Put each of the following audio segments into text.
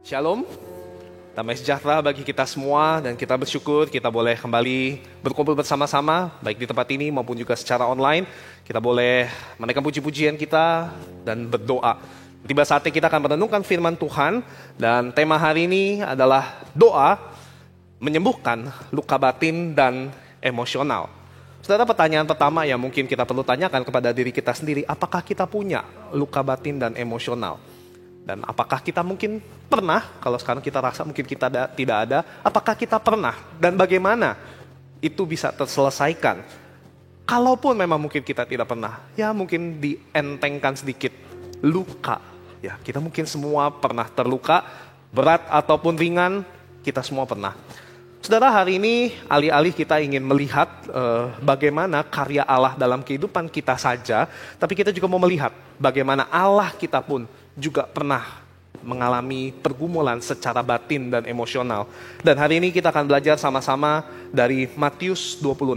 Shalom, damai sejahtera bagi kita semua dan kita bersyukur kita boleh kembali berkumpul bersama-sama baik di tempat ini maupun juga secara online. Kita boleh menaikkan puji-pujian kita dan berdoa. Tiba saatnya kita akan merenungkan firman Tuhan dan tema hari ini adalah doa menyembuhkan luka batin dan emosional. Saudara, pertanyaan pertama yang mungkin kita perlu tanyakan kepada diri kita sendiri, apakah kita punya luka batin dan emosional? Dan apakah kita mungkin pernah, kalau sekarang kita rasa mungkin kita tidak ada, apakah kita pernah dan bagaimana itu bisa terselesaikan? Kalaupun memang mungkin kita tidak pernah, ya mungkin dientengkan sedikit luka. Ya, kita mungkin semua pernah terluka, berat ataupun ringan, kita semua pernah. Saudara, hari ini alih-alih kita ingin melihat bagaimana karya Allah dalam kehidupan kita saja, tapi kita juga mau melihat bagaimana Allah kita pun juga pernah mengalami pergumulan secara batin dan emosional. Dan hari ini kita akan belajar sama-sama dari Matius 26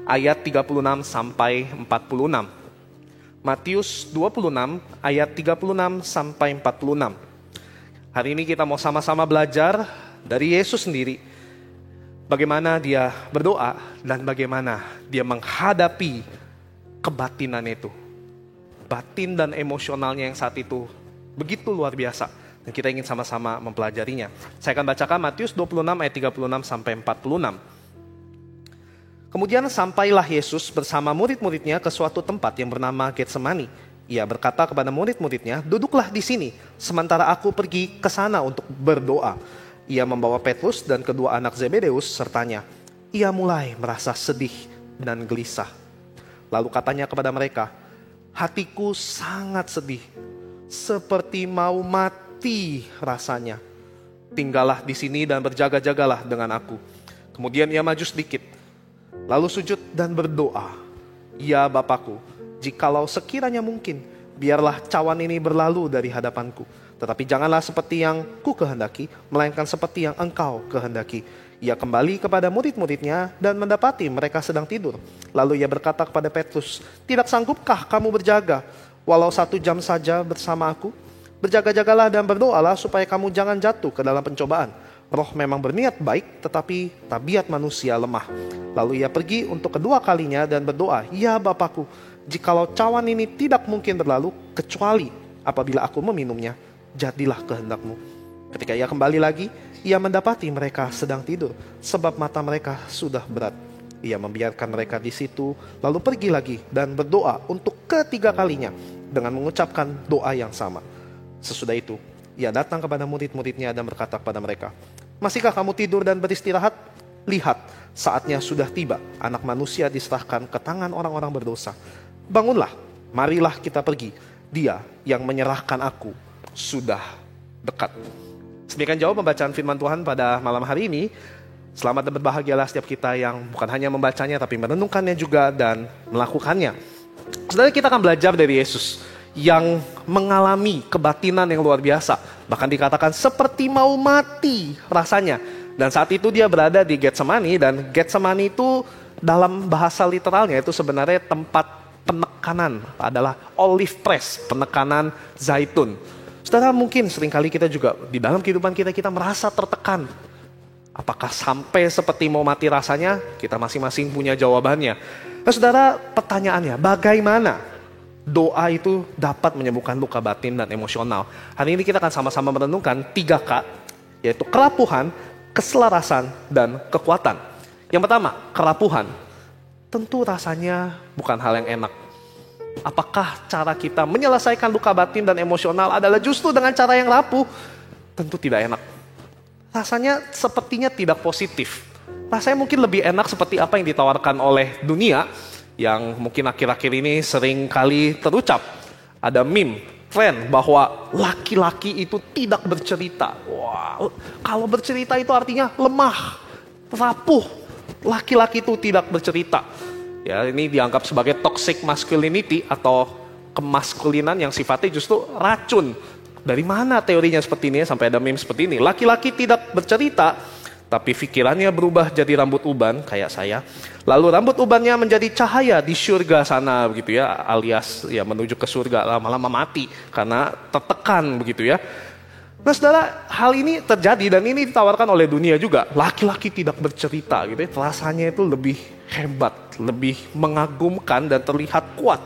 ayat 36 sampai 46. Matius 26 ayat 36 sampai 46. Hari ini kita mau sama-sama belajar dari Yesus sendiri, bagaimana dia berdoa dan bagaimana dia menghadapi kebatinan itu. Batin dan emosionalnya yang saat itu begitu luar biasa. Dan kita ingin sama-sama mempelajarinya. Saya akan bacakan Matius 26 ayat 36 sampai 46. Kemudian sampailah Yesus bersama murid-muridnya ke suatu tempat yang bernama Getsemani. Ia berkata kepada murid-muridnya, "Duduklah di sini, sementara aku pergi ke sana untuk berdoa." Ia membawa Petrus dan kedua anak Zebedeus sertanya. Ia mulai merasa sedih dan gelisah. Lalu katanya kepada mereka, "Hatiku sangat sedih, seperti mau mati rasanya. Tinggallah di sini dan berjaga-jagalah dengan aku." Kemudian ia maju sedikit, lalu sujud dan berdoa, "Ya Bapakku, jikalau sekiranya mungkin, biarlah cawan ini berlalu dari hadapanku. Tetapi janganlah seperti yang ku kehendaki, melainkan seperti yang engkau kehendaki." Ia kembali kepada murid-muridnya dan mendapati mereka sedang tidur. Lalu ia berkata kepada Petrus, "Tidak sanggupkah kamu berjaga, walau 1 jam saja bersama aku? Berjaga-jagalah dan berdoalah supaya kamu jangan jatuh ke dalam pencobaan. Roh memang berniat baik, tetapi tabiat manusia lemah." Lalu ia pergi untuk kedua kalinya dan berdoa, "Ya Bapakku, jikalau cawan ini tidak mungkin berlalu, kecuali apabila aku meminumnya, jadilah kehendakmu." Ketika ia kembali lagi, ia mendapati mereka sedang tidur, sebab mata mereka sudah berat. Ia membiarkan mereka di situ, lalu pergi lagi dan berdoa untuk ketiga kalinya dengan mengucapkan doa yang sama. Sesudah itu, ia datang kepada murid-muridnya dan berkata kepada mereka, "Masihkah kamu tidur dan beristirahat? Lihat, saatnya sudah tiba, Anak Manusia diserahkan ke tangan orang-orang berdosa. Bangunlah, marilah kita pergi. Dia yang menyerahkan aku sudah dekat." Demikian jauh pembacaan firman Tuhan pada malam hari ini. Selamat dan berbahagialah setiap kita yang bukan hanya membacanya tapi merenungkannya juga dan melakukannya. Saudara, kita akan belajar dari Yesus yang mengalami kebatinan yang luar biasa. Bahkan dikatakan seperti mau mati rasanya. Dan saat itu dia berada di Getsemani, dan Getsemani itu dalam bahasa literalnya itu sebenarnya tempat penekanan, adalah olive press, penekanan zaitun. Saudara, mungkin seringkali kita juga di dalam kehidupan kita merasa tertekan. Apakah sampai seperti mau mati rasanya? Kita masing-masing punya jawabannya. Nah saudara, pertanyaannya, bagaimana doa itu dapat menyembuhkan luka batin dan emosional? Hari ini kita akan sama-sama merenungkan 3K, yaitu kerapuhan, keselarasan, dan kekuatan. Yang pertama, kerapuhan. Tentu rasanya bukan hal yang enak. Apakah cara kita menyelesaikan luka batin dan emosional adalah justru dengan cara yang rapuh? Tentu tidak enak. Rasanya sepertinya tidak positif. Rasanya mungkin lebih enak seperti apa yang ditawarkan oleh dunia, yang mungkin akhir-akhir ini sering kali terucap. Ada meme, tren bahwa laki-laki itu tidak bercerita. Wah, kalau bercerita itu artinya lemah, rapuh. Laki-laki itu tidak bercerita. Ya, ini dianggap sebagai toxic masculinity atau kemaskulinan yang sifatnya justru racun. Dari mana teorinya seperti ini sampai ada meme seperti ini? Laki-laki tidak bercerita, tapi pikirannya berubah jadi rambut uban kayak saya. Lalu rambut ubannya menjadi cahaya di surga sana begitu ya, alias ya menuju ke surga, lama-lama mati karena tertekan begitu ya. Nah saudara, hal ini terjadi dan ini ditawarkan oleh dunia juga. Laki-laki tidak bercerita gitu ya, rasanya itu lebih hebat, lebih mengagumkan dan terlihat kuat.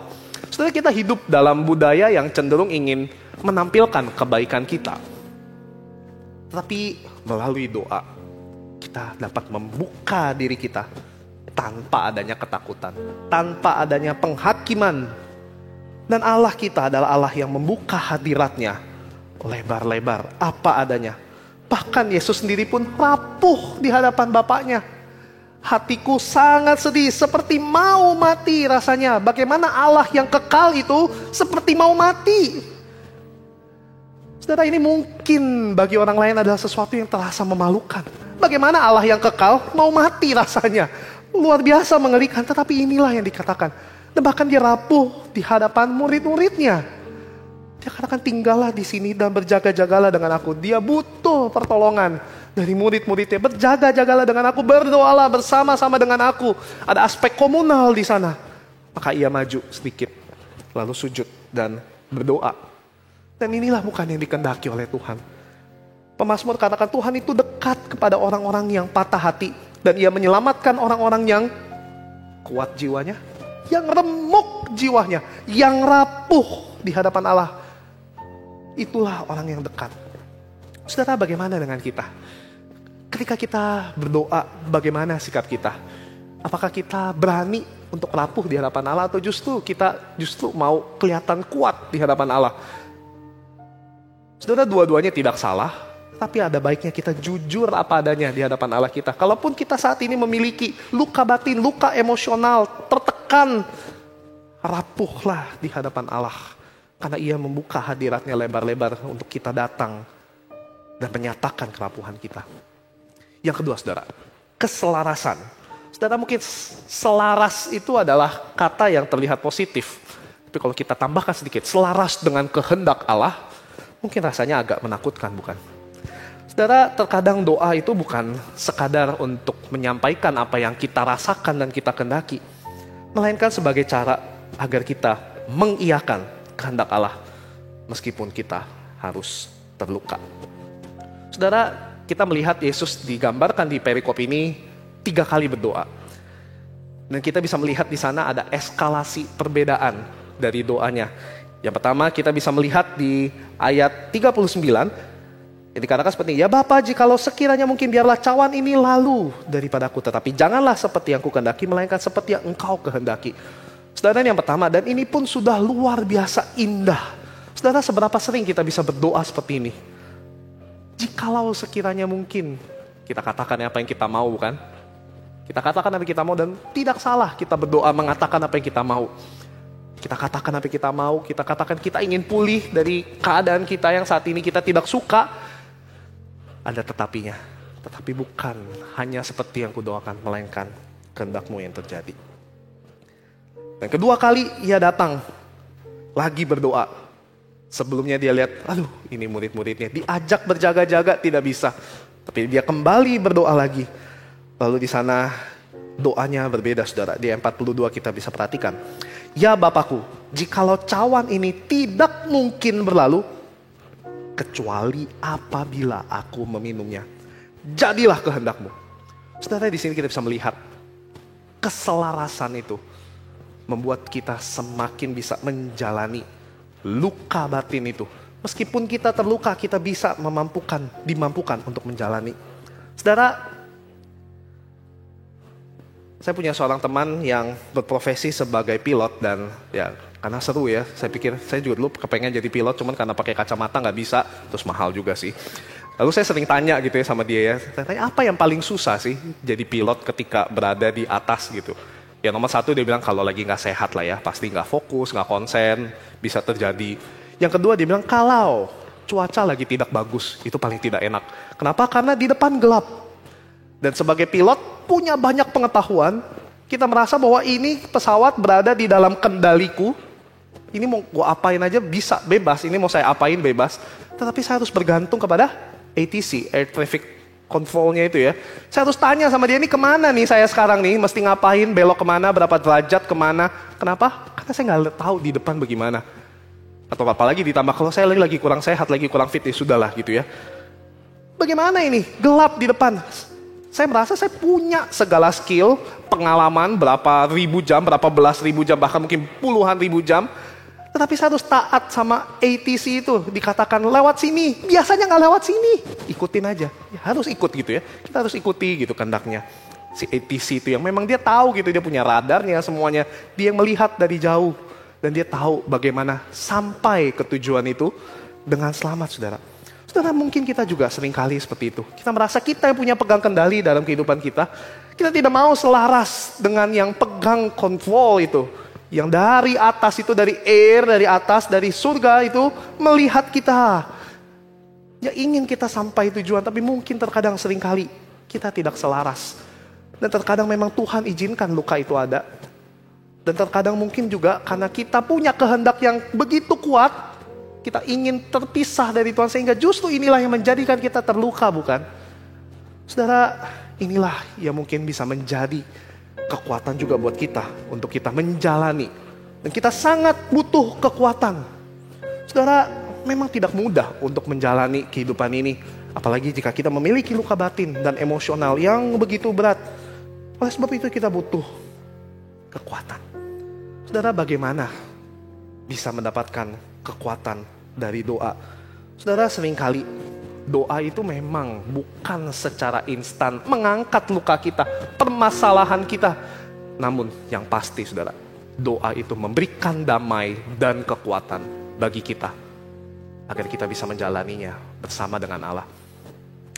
Saudara, kita hidup dalam budaya yang cenderung ingin menampilkan kebaikan kita. Tapi melalui doa, kita dapat membuka diri kita tanpa adanya ketakutan, tanpa adanya penghakiman. Dan Allah kita adalah Allah yang membuka hadiratnya lebar-lebar, apa adanya. Bahkan Yesus sendiri pun rapuh di hadapan Bapaknya. Hatiku sangat sedih, seperti mau mati rasanya. Bagaimana Allah yang kekal itu seperti mau mati. Saudara, ini mungkin bagi orang lain adalah sesuatu yang terasa memalukan. Bagaimana Allah yang kekal mau mati rasanya. Luar biasa mengerikan, tetapi inilah yang dikatakan. Dan bahkan dia rapuh di hadapan murid-muridnya. Dia katakan, tinggallah di sini dan berjaga-jagalah dengan aku. Dia butuh pertolongan dari murid-muridnya. Berjaga-jagalah dengan aku, berdoalah bersama-sama dengan aku. Ada aspek komunal di sana. Maka ia maju sedikit, lalu sujud dan berdoa. Dan inilah bukan yang dikehendaki oleh Tuhan. Pemazmur katakan, Tuhan itu dekat kepada orang-orang yang patah hati. Dan ia menyelamatkan orang-orang yang kuat jiwanya, yang remuk jiwanya, yang rapuh di hadapan Allah. Itulah orang yang dekat. Saudara, bagaimana dengan kita? Ketika kita berdoa, bagaimana sikap kita? Apakah kita berani untuk rapuh di hadapan Allah, atau kita mau kelihatan kuat di hadapan Allah? Saudara, dua-duanya tidak salah, tapi ada baiknya kita jujur apa adanya di hadapan Allah kita. Kalaupun kita saat ini memiliki luka batin, luka emosional, tertekan, rapuhlah di hadapan Allah. Karena ia membuka hadiratnya lebar-lebar untuk kita datang dan menyatakan kerapuhan kita. Yang kedua saudara, keselarasan. Saudara, mungkin selaras itu adalah kata yang terlihat positif. Tapi kalau kita tambahkan sedikit, selaras dengan kehendak Allah, mungkin rasanya agak menakutkan, bukan? Saudara, terkadang doa itu bukan sekadar untuk menyampaikan apa yang kita rasakan dan kita kehendaki, melainkan sebagai cara agar kita mengiyakan kehendak Allah meskipun kita harus terluka. Saudara, kita melihat Yesus digambarkan di perikop ini 3 kali berdoa. Dan kita bisa melihat di sana ada eskalasi perbedaan dari doanya. Yang pertama, kita bisa melihat di ayat 39 yang dikatakan seperti ini, ya Bapa, jikalau sekiranya mungkin biarlah cawan ini lalu daripadaku, tetapi janganlah seperti yang kukehendaki, melainkan seperti yang engkau kehendaki. Saudara, yang pertama, dan ini pun sudah luar biasa indah. Saudara, seberapa sering kita bisa berdoa seperti ini? Jikalau sekiranya mungkin, kita katakan apa yang kita mau, bukan? Kita katakan apa yang kita mau, dan tidak salah kita berdoa mengatakan apa yang kita mau. Kita katakan apa yang kita mau, kita katakan kita ingin pulih dari keadaan kita yang saat ini kita tidak suka. Ada tetapinya, tetapi bukan hanya seperti yang kudoakan, melainkan kehendak-Mu yang terjadi. Dan kedua kali ia datang lagi berdoa. Sebelumnya dia lihat, aduh ini murid-muridnya diajak berjaga-jaga tidak bisa. Tapi dia kembali berdoa lagi. Lalu di sana doanya berbeda saudara. Di 42 kita bisa perhatikan. Ya Bapakku, jikalau cawan ini tidak mungkin berlalu, kecuali apabila aku meminumnya, jadilah kehendak-Mu. Saudara, di sini kita bisa melihat keselarasan itu membuat kita semakin bisa menjalani luka batin itu. Meskipun kita terluka, kita bisa dimampukan untuk menjalani. Saudara, saya punya seorang teman yang berprofesi sebagai pilot dan ya karena seru ya. Saya pikir saya juga dulu kepengen jadi pilot, cuman karena pakai kacamata nggak bisa, terus mahal juga sih. Lalu saya sering tanya gitu ya sama dia ya, tanya apa yang paling susah sih jadi pilot ketika berada di atas gitu. Ya nomor 1 dia bilang kalau lagi nggak sehat lah ya, pasti nggak fokus, nggak konsen, bisa terjadi. Yang kedua dia bilang kalau cuaca lagi tidak bagus, itu paling tidak enak. Kenapa? Karena di depan gelap. Dan sebagai pilot punya banyak pengetahuan, kita merasa bahwa ini pesawat berada di dalam kendaliku. Ini mau gue apain aja bisa, bebas. Ini mau saya apain bebas. Tetapi saya harus bergantung kepada ATC, Air Traffic Control-nya itu ya. Saya harus tanya sama dia, ini kemana nih saya sekarang nih, mesti ngapain, belok kemana, berapa derajat, kemana. Kenapa? Karena saya nggak tahu di depan bagaimana. Atau apalagi ditambah kalau saya lagi kurang sehat, lagi kurang fit, ya sudahlah gitu ya. Bagaimana ini? Gelap di depan. Saya merasa saya punya segala skill, pengalaman berapa ribu jam, berapa belas ribu jam, bahkan mungkin puluhan ribu jam. Tetapi saya harus taat sama ATC itu. Dikatakan lewat sini, biasanya nggak lewat sini. Ikutin aja, ya, harus ikut gitu ya. Kita harus ikuti gitu kehendaknya. Si ATC itu yang memang dia tahu gitu, dia punya radarnya semuanya. Dia yang melihat dari jauh. Dan dia tahu bagaimana sampai ke tujuan itu dengan selamat, saudara. Saudara, mungkin kita juga seringkali seperti itu. Kita merasa kita yang punya pegang kendali dalam kehidupan kita. Kita tidak mau selaras dengan yang pegang kontrol itu. Yang dari atas itu, dari air, dari atas, dari surga itu melihat kita. Ya ingin kita sampai tujuan, tapi mungkin terkadang seringkali kita tidak selaras. Dan terkadang memang Tuhan izinkan luka itu ada. Dan terkadang mungkin juga karena kita punya kehendak yang begitu kuat, kita ingin terpisah dari Tuhan, sehingga justru inilah yang menjadikan kita terluka, bukan? Saudara, inilah yang mungkin bisa menjadi kekuatan juga buat kita, untuk kita menjalani. Dan kita sangat butuh kekuatan. Saudara, memang tidak mudah untuk menjalani kehidupan ini. Apalagi jika kita memiliki luka batin dan emosional yang begitu berat. Oleh sebab itu kita butuh kekuatan. Saudara, bagaimana bisa mendapatkan kekuatan dari doa? Saudara, seringkali doa itu memang bukan secara instan mengangkat luka kita, permasalahan kita. Namun yang pasti, saudara, doa itu memberikan damai dan kekuatan bagi kita agar kita bisa menjalaninya bersama dengan Allah.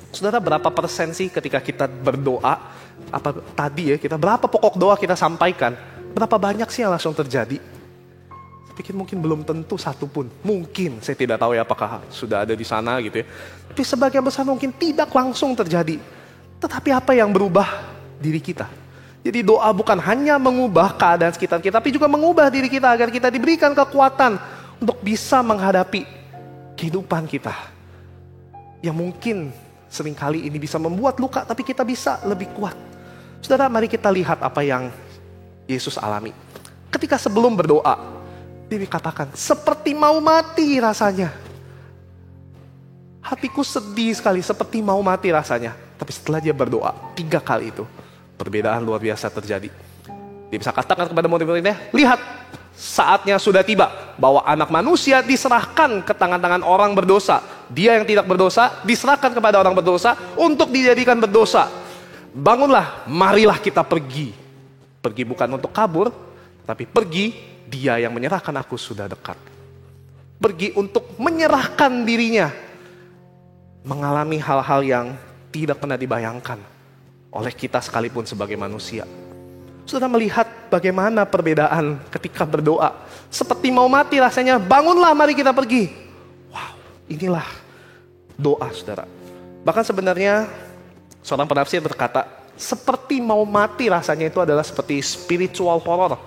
Saudara, berapa persen sih ketika kita berdoa, apa tadi ya, kita berapa pokok doa kita sampaikan, berapa banyak sih yang langsung terjadi? Saya pikir mungkin belum tentu satu pun. Mungkin, saya tidak tahu ya apakah sudah ada di sana gitu ya. Tapi sebagian besar mungkin tidak langsung terjadi. Tetapi apa yang berubah? Diri kita. Jadi doa bukan hanya mengubah keadaan sekitar kita, tapi juga mengubah diri kita agar kita diberikan kekuatan untuk bisa menghadapi kehidupan kita. Yang mungkin seringkali ini bisa membuat luka, tapi kita bisa lebih kuat. Saudara, mari kita lihat apa yang Yesus alami. Ketika sebelum berdoa, dia dikatakan seperti mau mati rasanya. Hatiku sedih sekali, seperti mau mati rasanya. Tapi setelah dia berdoa 3 kali itu, perbedaan luar biasa terjadi. Dia bisa katakan kepada murid-muridnya, lihat, saatnya sudah tiba bahwa anak manusia diserahkan ke tangan-tangan orang berdosa. Dia yang tidak berdosa diserahkan kepada orang berdosa untuk dijadikan berdosa. Bangunlah, marilah kita pergi. Pergi bukan untuk kabur, tapi pergi, dia yang menyerahkan aku sudah dekat. Pergi untuk menyerahkan dirinya. Mengalami hal-hal yang tidak pernah dibayangkan oleh kita sekalipun sebagai manusia. Sudah melihat bagaimana perbedaan ketika berdoa. Seperti mau mati rasanya, bangunlah mari kita pergi. Wow, inilah doa, saudara. Bahkan sebenarnya seorang penafsir berkata, seperti mau mati rasanya itu adalah seperti spiritual horror.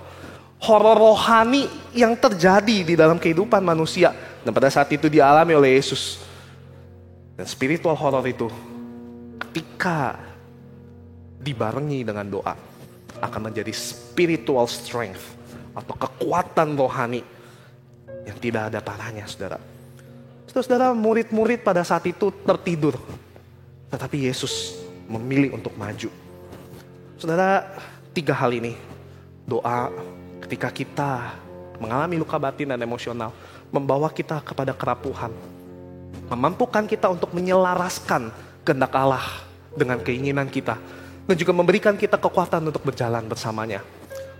Horor rohani yang terjadi di dalam kehidupan manusia. Dan pada saat itu dialami oleh Yesus. Dan spiritual horror itu ketika dibarengi dengan doa akan menjadi spiritual strength atau kekuatan rohani yang tidak ada parahnya, saudara. Saudara, murid-murid pada saat itu tertidur. Tetapi Yesus memilih untuk maju. Saudara, 3 hal ini, doa ketika kita mengalami luka batin dan emosional, membawa kita kepada kerapuhan, memampukan kita untuk menyelaraskan kehendak Allah dengan keinginan kita, dan juga memberikan kita kekuatan untuk berjalan bersamanya.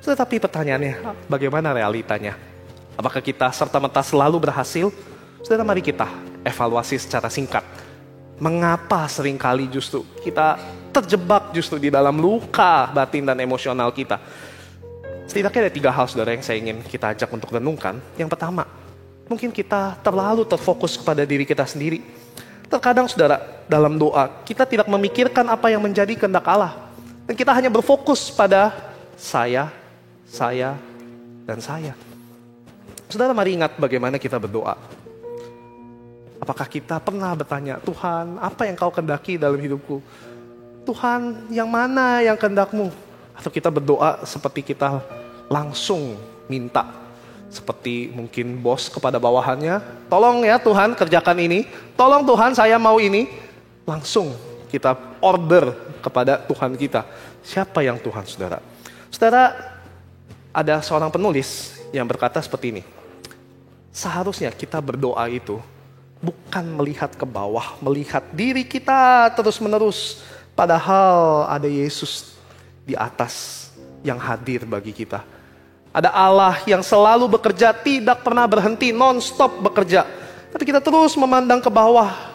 Tetapi pertanyaannya, bagaimana realitanya? Apakah kita serta-merta selalu berhasil? Saudara, mari kita evaluasi secara singkat. Mengapa seringkali justru kita terjebak justru di dalam luka batin dan emosional kita? Setidaknya ada 3 hal, saudara, yang saya ingin kita ajak untuk renungkan. Yang pertama, mungkin kita terlalu terfokus kepada diri kita sendiri. Terkadang, saudara, dalam doa kita tidak memikirkan apa yang menjadi kehendak Allah. Dan kita hanya berfokus pada saya, dan saya. Saudara, mari ingat bagaimana kita berdoa. Apakah kita pernah bertanya, Tuhan, apa yang kau kehendaki dalam hidupku? Tuhan, yang mana yang kehendak-Mu? Atau kita berdoa seperti kita langsung minta. Seperti mungkin bos kepada bawahannya, tolong ya Tuhan kerjakan ini, tolong Tuhan saya mau ini. Langsung kita order kepada Tuhan kita. Siapa yang Tuhan, saudara? Saudara, ada seorang penulis yang berkata seperti ini. Seharusnya kita berdoa itu bukan melihat ke bawah, melihat diri kita terus-menerus. Padahal ada Yesus di atas yang hadir bagi kita. Ada Allah yang selalu bekerja, tidak pernah berhenti, non-stop bekerja. Tapi kita terus memandang ke bawah.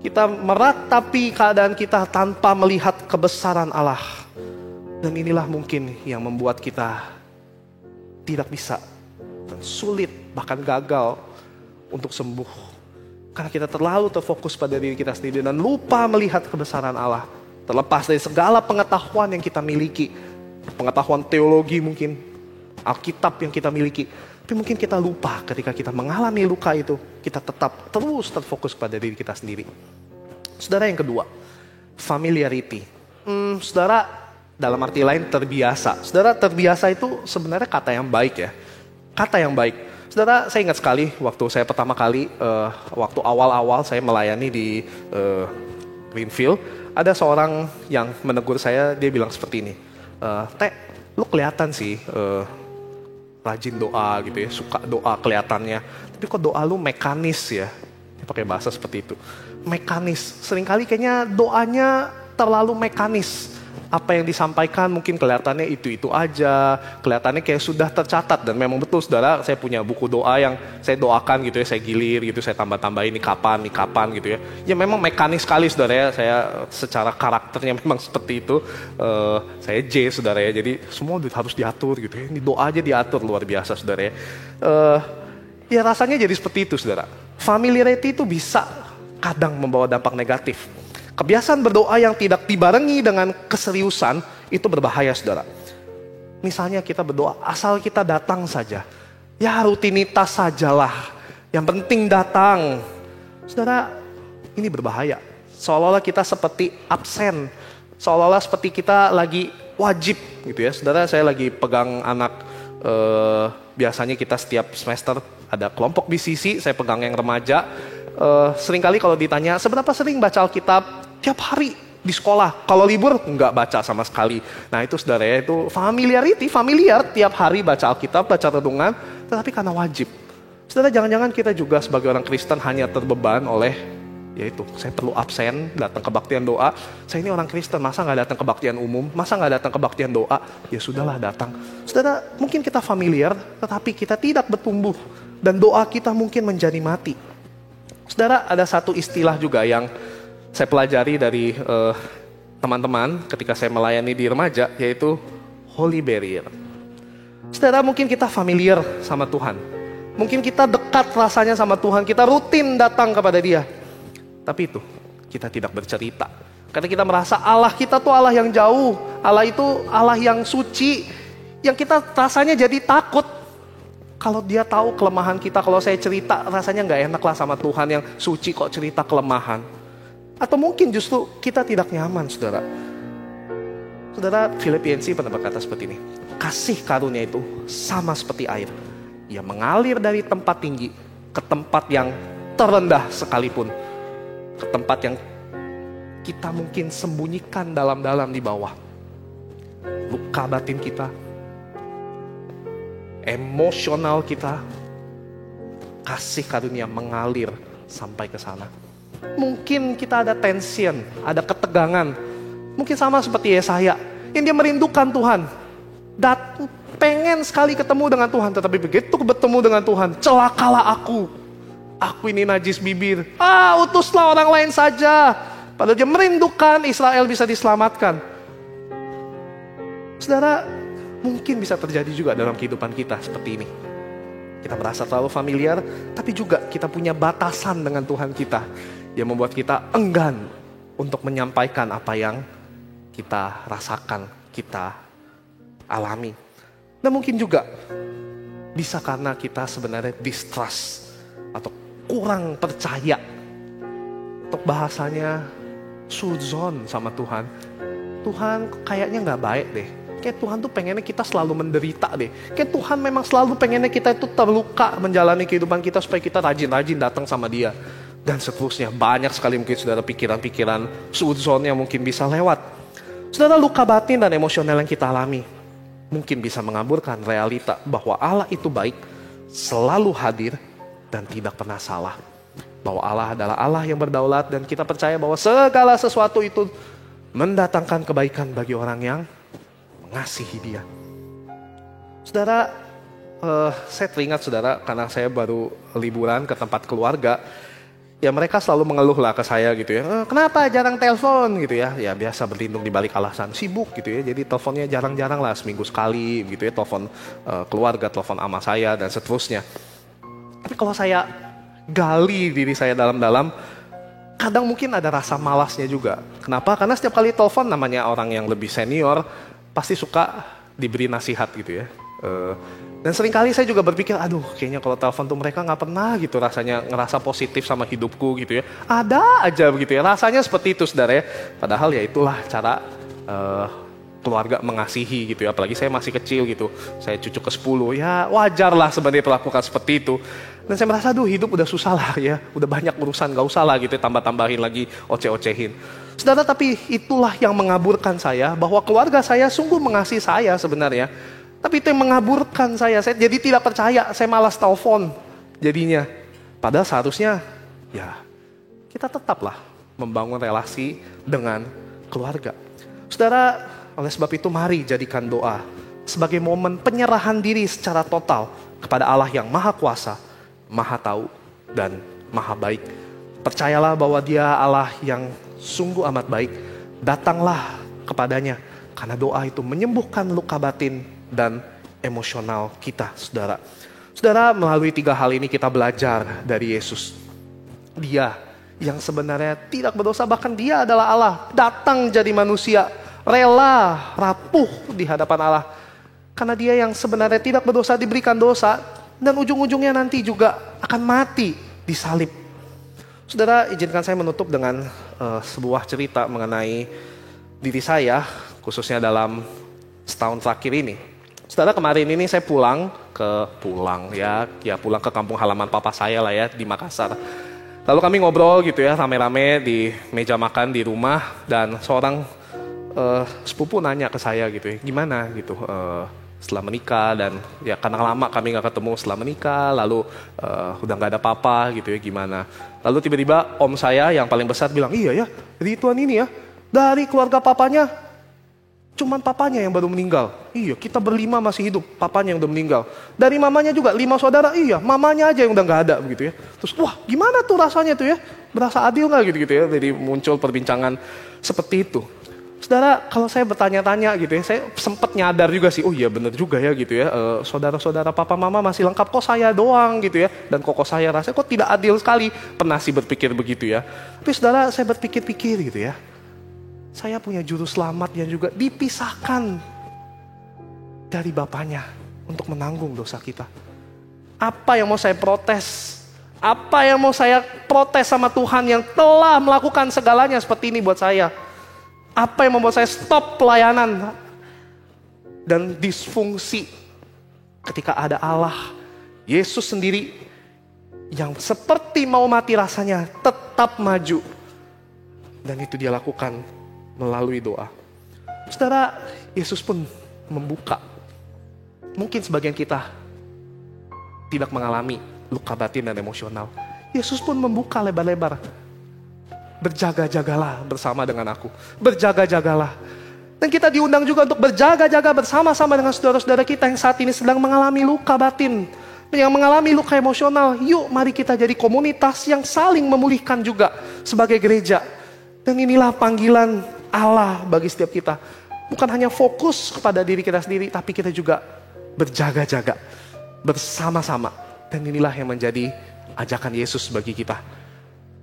Kita meratapi keadaan kita tanpa melihat kebesaran Allah. Dan inilah mungkin yang membuat kita tidak bisa dan sulit, bahkan gagal untuk sembuh. Karena kita terlalu terfokus pada diri kita sendiri dan lupa melihat kebesaran Allah. Terlepas dari segala pengetahuan yang kita miliki, pengetahuan teologi mungkin, Alkitab yang kita miliki. Tapi mungkin kita lupa ketika kita mengalami luka itu, kita tetap terus terfokus pada diri kita sendiri. Saudara, yang kedua, familiarity. Saudara, dalam arti lain terbiasa. Saudara, terbiasa itu sebenarnya kata yang baik ya. Kata yang baik. Saudara, saya ingat sekali waktu saya pertama kali, waktu awal-awal saya melayani di Greenfield, ada seorang yang menegur saya, dia bilang seperti ini, Teh, lu kelihatan sih rajin doa gitu ya, suka doa kelihatannya, tapi kok doa lu mekanis ya, dia pakai bahasa seperti itu, mekanis, seringkali kayaknya doanya terlalu mekanis. Apa yang disampaikan mungkin kelihatannya itu-itu aja, kelihatannya kayak sudah tercatat. Dan memang betul saudara, saya punya buku doa yang saya doakan gitu ya, saya gilir gitu, saya tambah-tambahin ini kapan gitu ya. Ya memang mekanis sekali saudara ya, saya secara karakternya memang seperti itu. Saya J saudara ya, jadi semua harus diatur gitu ya. Ini doa aja diatur, luar biasa saudara ya. Ya rasanya jadi seperti itu saudara. Familiarity itu bisa kadang membawa dampak negatif. Kebiasaan berdoa yang tidak dibarengi dengan keseriusan itu berbahaya saudara. Misalnya kita berdoa asal kita datang saja. Ya rutinitas sajalah. Yang penting datang. Saudara, ini berbahaya. Seolah-olah kita seperti absen. Seolah-olah seperti kita lagi wajib gitu ya. Saudara, saya lagi pegang anak, biasanya kita setiap semester ada kelompok BCC, saya pegang yang remaja. Seringkali kalau ditanya, seberapa sering baca Alkitab? Tiap hari di sekolah. Kalau libur, enggak baca sama sekali. Nah itu saudara ya, itu familiar. Tiap hari baca Alkitab, baca renungan, tetapi karena wajib. Saudara, jangan-jangan kita juga sebagai orang Kristen hanya terbeban oleh, yaitu saya perlu absen, datang kebaktian doa. Saya ini orang Kristen, masa nggak datang kebaktian umum? Masa nggak datang kebaktian doa? Ya sudahlah datang. Saudara, mungkin kita familiar, tetapi kita tidak bertumbuh. Dan doa kita mungkin menjadi mati. Saudara, ada satu istilah juga yang saya pelajari dari teman-teman ketika saya melayani di remaja, yaitu holy barrier. Saudara, mungkin kita familiar sama Tuhan. Mungkin kita dekat rasanya sama Tuhan, kita rutin datang kepada Dia. Tapi itu, kita tidak bercerita. Karena kita merasa Allah kita tuh Allah yang jauh. Allah itu Allah yang suci. Yang kita rasanya jadi takut. Kalau Dia tahu kelemahan kita, kalau saya cerita rasanya gak enak lah sama Tuhan yang suci kok cerita kelemahan. Atau mungkin justru kita tidak nyaman saudara. Saudara, Filipiensi pernah berkata seperti ini. Kasih karunia itu sama seperti air. Ia mengalir dari tempat tinggi ke tempat yang terendah sekalipun. Ke tempat yang kita mungkin sembunyikan dalam-dalam di bawah. Luka batin kita, emosional kita, kasih karunia mengalir sampai ke sana. Mungkin kita ada tension, ada ketegangan. Mungkin sama seperti Yesaya, yang dia merindukan Tuhan. Pengen sekali ketemu dengan Tuhan, tetapi begitu bertemu dengan Tuhan, celakalah aku. Aku ini najis bibir. Utuslah orang lain saja. Padahal dia merindukan Israel bisa diselamatkan. Saudara, mungkin bisa terjadi juga dalam kehidupan kita seperti ini. Kita merasa terlalu familiar, tapi juga kita punya batasan dengan Tuhan kita. Yang membuat kita enggan untuk menyampaikan apa yang kita rasakan, kita alami. Dan mungkin juga bisa karena kita sebenarnya distrust atau kurang percaya. Untuk bahasanya suzon sama Tuhan. Tuhan kayaknya gak baik deh. kayak Tuhan tuh pengennya kita selalu menderita deh. Kayak Tuhan memang selalu pengennya kita itu terluka menjalani kehidupan kita supaya kita rajin-rajin datang sama Dia. Dan seterusnya, banyak sekali mungkin saudara pikiran-pikiran suudzon yang mungkin bisa lewat. Saudara, luka batin dan emosional yang kita alami mungkin bisa mengaburkan realita bahwa Allah itu baik, selalu hadir, dan tidak pernah salah. Bahwa Allah adalah Allah yang berdaulat dan kita percaya bahwa segala sesuatu itu mendatangkan kebaikan bagi orang yang mengasihi Dia. Saudara, saya teringat saudara, karena saya baru liburan ke tempat keluarga, ya mereka selalu mengeluh lah ke saya gitu ya. Kenapa jarang telepon gitu ya. Ya biasa berlindung di balik alasan sibuk gitu ya. Jadi teleponnya jarang-jarang lah, seminggu sekali gitu ya. Telepon keluarga, telepon ama saya dan seterusnya. Tapi kalau saya gali diri saya dalam-dalam, kadang mungkin ada rasa malasnya juga. Kenapa? Karena setiap kali telepon namanya orang yang lebih senior, pasti suka diberi nasihat gitu ya. Dan seringkali saya juga berpikir, aduh kayaknya kalau telepon tuh mereka gak pernah gitu rasanya ngerasa positif sama hidupku gitu ya. Ada aja begitu ya, rasanya seperti itu saudara ya. Padahal ya itulah cara keluarga mengasihi gitu ya. Apalagi saya masih kecil gitu, saya cucu ke-10, ya wajar lah sebenarnya perlakukan seperti itu. Dan saya merasa, aduh hidup udah susah lah ya, udah banyak urusan, gak usah lah gitu ya, tambah-tambahin lagi, oceh-ocehin. Saudara, tapi itulah yang mengaburkan saya, bahwa keluarga saya sungguh mengasihi saya sebenarnya. Tapi itu yang mengaburkan saya jadi tidak percaya, saya malas telepon jadinya. Padahal seharusnya ya kita tetaplah membangun relasi dengan keluarga. Saudara, oleh sebab itu mari jadikan doa sebagai momen penyerahan diri secara total kepada Allah yang Maha Kuasa, Maha Tahu, dan Maha Baik. Percayalah bahwa Dia Allah yang sungguh amat baik. Datanglah kepadanya karena doa itu menyembuhkan luka batin dan emosional kita, saudara. Saudara, melalui 3 hal ini kita belajar dari Yesus. Dia yang sebenarnya tidak berdosa, bahkan Dia adalah Allah, datang jadi manusia, rela rapuh di hadapan Allah. Karena Dia yang sebenarnya tidak berdosa diberikan dosa, dan ujung-ujungnya nanti juga akan mati di salib. Saudara, izinkan saya menutup dengan sebuah cerita mengenai diri saya, khususnya dalam setahun terakhir ini. Saudara, kemarin ini saya pulang ke kampung halaman papa saya lah ya, di Makassar. Lalu kami ngobrol gitu ya, rame-rame di meja makan di rumah, dan seorang sepupu nanya ke saya gitu ya, gimana gitu setelah menikah, dan ya karena lama kami gak ketemu setelah menikah, lalu udah gak ada papa gitu ya, gimana. Lalu tiba-tiba om saya yang paling besar bilang, iya ya, Ridwan ini ya, dari keluarga papanya cuman papanya yang baru meninggal. Iya, kita berlima masih hidup, papanya yang udah meninggal. Dari mamanya juga 5 saudara, iya, mamanya aja yang udah gak ada begitu ya. Terus, wah gimana tuh rasanya tuh ya? Berasa adil gak gitu ya? Jadi muncul perbincangan seperti itu. Saudara, kalau saya bertanya-tanya gitu ya, saya sempat nyadar juga sih, oh iya bener juga ya gitu ya. Saudara-saudara papa mama masih lengkap, kok saya doang gitu ya. Dan kok saya rasanya kok tidak adil sekali. Pernah sih berpikir begitu ya. Tapi saudara, saya berpikir-pikir gitu ya. Saya punya juru selamat yang juga dipisahkan dari Bapaknya untuk menanggung dosa kita. Apa yang mau saya protes? Apa yang mau saya protes sama Tuhan yang telah melakukan segalanya seperti ini buat saya? Apa yang membuat saya stop pelayanan dan disfungsi ketika ada Allah, Yesus sendiri yang seperti mau mati rasanya tetap maju. Dan itu Dia lakukan melalui doa. Saudara, Yesus pun membuka. Mungkin sebagian kita tidak mengalami luka batin dan emosional. Yesus pun membuka lebar-lebar. Berjaga-jagalah bersama dengan aku. Berjaga-jagalah. Dan kita diundang juga untuk berjaga-jaga bersama-sama dengan saudara-saudara kita yang saat ini sedang mengalami luka batin, yang mengalami luka emosional. Yuk mari kita jadi komunitas yang saling memulihkan juga sebagai gereja. Dan inilah panggilan Allah bagi setiap kita. Bukan hanya fokus kepada diri kita sendiri, tapi kita juga berjaga-jaga bersama-sama. Dan inilah yang menjadi ajakan Yesus bagi kita.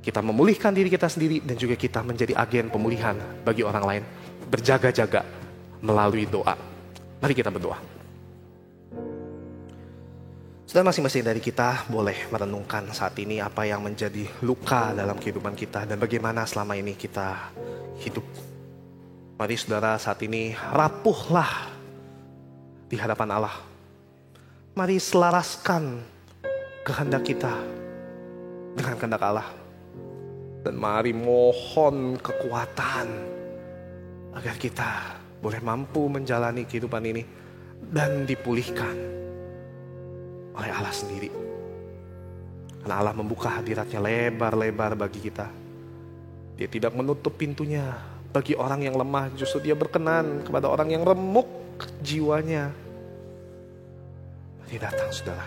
Kita memulihkan diri kita sendiri dan juga kita menjadi agen pemulihan bagi orang lain. Berjaga-jaga melalui doa. Mari kita berdoa. Sudah, masing-masing dari kita boleh merenungkan saat ini apa yang menjadi luka dalam kehidupan kita dan bagaimana selama ini kita hidup. Mari saudara, saat ini rapuhlah di hadapan Allah. Mari selaraskan kehendak kita dengan kehendak Allah. Dan mari mohon kekuatan agar kita boleh mampu menjalani kehidupan ini dan dipulihkan oleh Allah sendiri. Karena Allah membuka hadiratnya lebar-lebar bagi kita. Dia tidak menutup pintunya bagi orang yang lemah, justru dia berkenan kepada orang yang remuk jiwanya. Mari datang saudara,